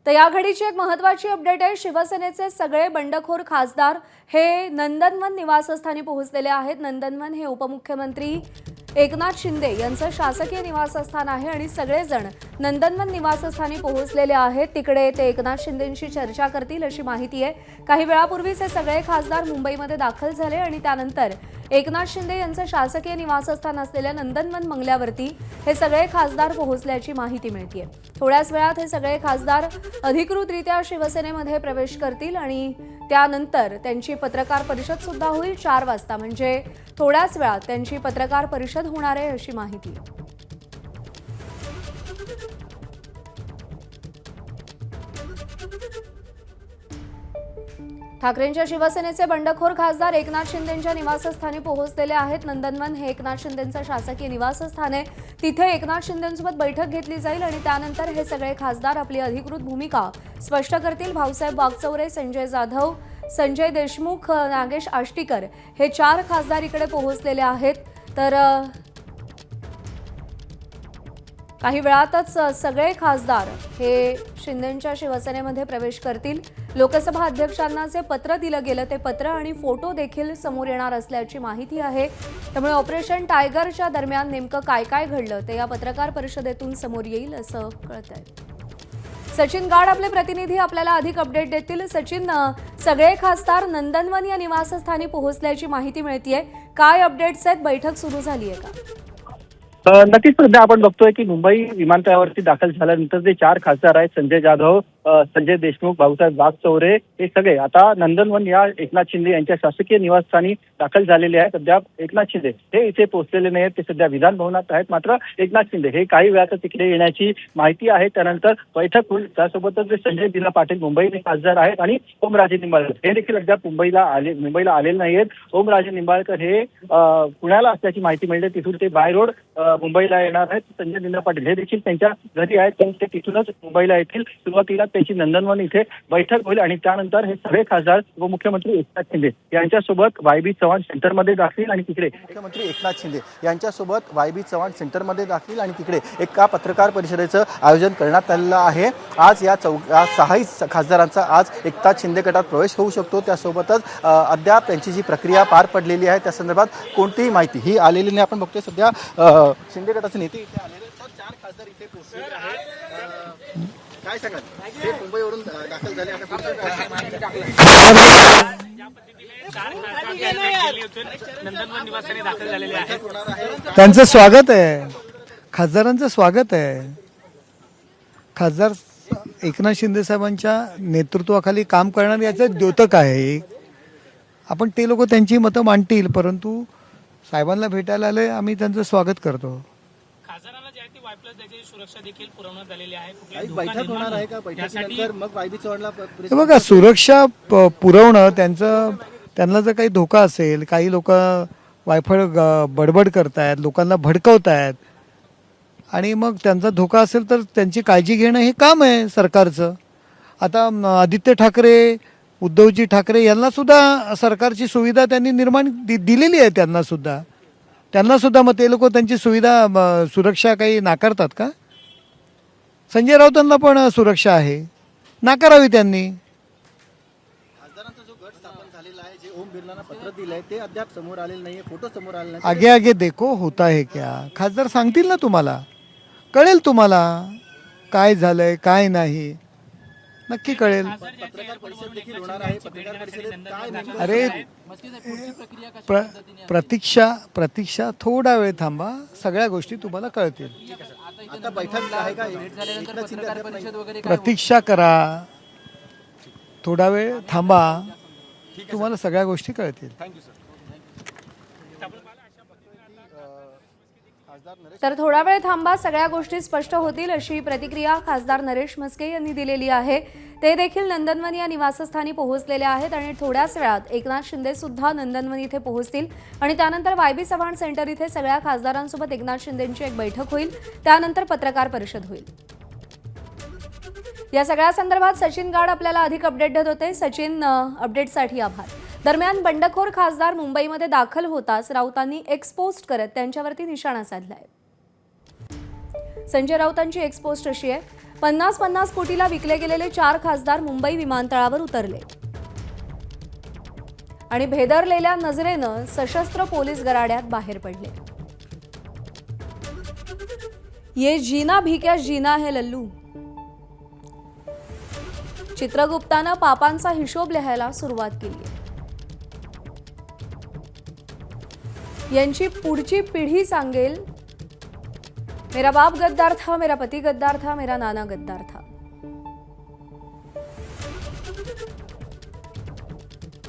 तर या घडीची एक महत्त्वाची अपडेट आहे। शिवसेनेचे सगळे बंडखोर खासदार हे नंदनवन निवासस्थानी पोहोचलेले आहेत। नंदनवन हे उपमुख्यमंत्री एकनाथ शिंदे यांचं शासकीय निवासस्थान आहे आणि सगळेजण नंदनवन निवासस्थानी पोहोचलेले आहेत। तिकडे ते एकनाथ शिंदेंशी चर्चा करतील अशी माहिती आहे। काही वेळापूर्वीच हे सगळे खासदार मुंबईमध्ये दाखल झाले आणि त्यानंतर एकनाथ शिंदे यांचं शासकीय निवासस्थान असलेल्या नंदनवन बंगल्यावरती हे सगळे खासदार पोहोचल्याची माहिती मिळते। थोड्याच वेळात हे सगळे खासदार अधिकृतरित्या शिवसेनेमध्ये प्रवेश करतील आणि त्यानंतर त्यांची पत्रकार परिषद सुद्धा होईल 4 वाजता, म्हणजे थोड्याच वेळात त्यांची पत्रकार परिषद होणार आहे अशी माहिती। ठाकरेंच्या शिवसेनेचे बंडखोर खासदार एकनाथ शिंदेंच्या निवासस्थानी पोहोचलेले आहेत। नंदनवन हे एकनाथ शिंदेंचं शासकीय निवासस्थान आहे। तिथे एकनाथ शिंदेंसोबत बैठक घेतली जाईल आणि त्यानंतर हे सगळे खासदार आपली अधिकृत भूमिका स्पष्ट करतील। भाऊसाहेब वागचौरे, संजय जाधव, संजय देशमुख, नागेश आष्टीकर हे 4 खासदार इकडे पोहोचलेले आहेत। तर काही वेळातच सगळे खासदार हे शिंदेंच्या शिवसेनेमध्ये प्रवेश करतील। लोकसभा अध्यक्षांना जे पत्र दिलं गेलं ते पत्र आणि फोटो देखील समोर येणार असल्याची माहिती आहे। त्यामुळे ऑपरेशन टायगरच्या दरम्यान नेमकं काय काय घडलं ते या पत्रकार परिषदेतून समोर येईल असं कळतंय। सचिन गाड आपले प्रतिनिधी आपल्याला अधिक अपडेट देतील। सचिन, सगळे खासदार नंदनवन या निवासस्थानी पोहोचल्याची माहिती मिळतेय, काय अपडेट्स आहेत? बैठक सुरू झाली आहे का? नक्कीच सध्या आपण बघतोय की मुंबई विमानतळावरती दाखल झाल्यानंतर जे 4 खासदार आहेत, संजय जाधव, संजय देशमुख, भाऊसाहेब वागचौरे हे सगळे आता नंदनवन या एकनाथ शिंदे यांच्या शासकीय निवासस्थानी दाखल झालेले आहेत। सध्या एकनाथ शिंदे हे इथे पोहोचलेले नाहीत, ते सध्या विधान भवनात आहेत। मात्र एकनाथ शिंदे हे काही वेळात तिकडे येण्याची माहिती आहे। त्यानंतर बैठक होईल। त्यासोबतच जे संजय दिना पाटील मुंबईचे खासदार आहेत आणि ओमराजे निंबाळकर हे देखील अद्याप मुंबईला आलेले नाहीत। ओमराजे निंबाळकर हे पुण्याला असल्याची माहिती मिळते, तिथून ते बाय रोड मुंबईला येणार आहेत। संजय दिना पाटील हे देखील त्यांच्या घरी आहेत, ते तिथूनच मुंबईला येतील। सुरुवातीला त्यांची नंदनवन इथे बैठक होईल आणि त्यानंतर हे सगळे खासदार उपमुख्यमंत्री एकनाथ शिंदे यांच्यासोबत वायबी चव्हाण सेंटरमध्ये दाखल आणि तिकडे मुख्यमंत्री एकनाथ शिंदे यांच्यासोबत वायबी चव्हाण सेंटरमध्ये दाखल आणि तिकडे एका पत्रकार परिषदेचं आयोजन करण्यात आलेलं आहे। आज या 6 खासदारांचा आज एकनाथ शिंदे गटात प्रवेश होऊ शकतो। त्यासोबतच अद्याप त्यांची जी प्रक्रिया पार पडलेली आहे त्या संदर्भात कोणतीही माहिती ही आलेली नाही। आपण बघतोय सध्या शिंदे गटाचे नेते इथे आलेले आहेत, 4 खासदार इथे पोहोचलेले आहेत। काय सांगाल, हे मुंबईवरून दाखल झाले त्यांचं स्वागत आहे, खासदारांचं स्वागत आहे। खासदार एकनाथ शिंदे साहेबांच्या नेतृत्वाखाली काम करणारे याचं द्योतक आहे। आपण ते लोक त्यांची मतं मांडतील, परंतु साहेबांना भेटायला आले, आम्ही त्यांचं स्वागत करतो। खासदारांना जे आहे ती वायप्लस त्याची सुरक्षा देखील पुरवण्यात आलेली आहे। बैठक होणार आहे का? बैठकीनंतर मग वायबी चव्हाणला बघा, सुरक्षा पुरवणं त्यांना जर काही धोका असेल, काही लोक वायफळ बडबड करतायत, लोकांना भडकवतायत आणि मग त्यांचा धोका असेल तर त्यांची काळजी घेणं हे काम आहे सरकारचं। आता आदित्य ठाकरे, उद्धवजी ठाकरे यांना सुद्धा सरकारची सुविधा त्यांनी निर्माण दिलेली आहे। त्यांना सुद्धा मग ते लोक त्यांची सुरक्षा काही नाकारतात का? संजय राऊतांना पण सुरक्षा आहे, नाकारावी त्यांनी। खासदारांचा जो गट स्थापन झालेला आहे, जे ओम बिर्लांना पत्र दिलंय ते अद्याप समोर आलेलं नाहीये, फोटो समोर आले नाही। आगे आगे देखो होता है क्या, खासदार सांगतील ना, तुम्हाला कळेल, तुम्हाला काय झालंय काय नाही नक्की कळेल। पत्रकार परिषद देखील होणार आहे। पत्रकार परिषदेत काय नेमकं अरे प्रतीक्षा थोडा वेळ थांबा, सगळ्या गोष्टी तुम्हाला कळतील। आता बैठक आहे का? एकनाथ शिंदे अद्याप नाही। प्रतीक्षा करा, थोडा वेळ थांबा, तुम्हाला सगळ्या गोष्टी कळतील। तर थोडा वेळ थांबा, सगळ्या गोष्टी स्पष्ट होतील अशी प्रतिक्रिया खासदार नरेश म्हस्के यांनी दिलेली आहे। ते देखील नंदनवन या निवासस्थानी पोहोचलेले आहेत आणि थोड्याच वेळात एकनाथ शिंदे सुद्धा नंदनवन इथे पोहोचतील आणि त्यानंतर वायबी चव्हाण सेंटर इथे सगळ्या खासदारांसोबत एकनाथ शिंदेंची एक बैठक होईल। त्यानंतर पत्रकार परिषद होईल। या सगळ्या संदर्भात सचिन गाड आपल्याला अधिक अपडेट देत होते। सचिन, अपडेटसाठी आभार। दरम्यान बंडखोर खासदार मुंबईमध्ये दाखल होताच राऊतांनी एक्स पोस्ट करत त्यांच्यावरती निशाणा साधलाय। संजय राऊतांची एक्स पोस्ट अशी आहे, 50-50 कोटीला विकले गेलेले 4 खासदार मुंबई विमानतळावर उतरले आणि भेदरलेल्या नजरेनं सशस्त्र पोलीस गराड्यात बाहेर पडले. ये जीना भी क्या जीना है लल्लू. चित्रगुप्तानं पापांचा हिशोब लिहायला सुरुवात केली. यांची पुढची पिढी सांगेल, मेरा बाप गद्दार था, मेरा पति गद्दार था, मेरा नाना गद्दार था.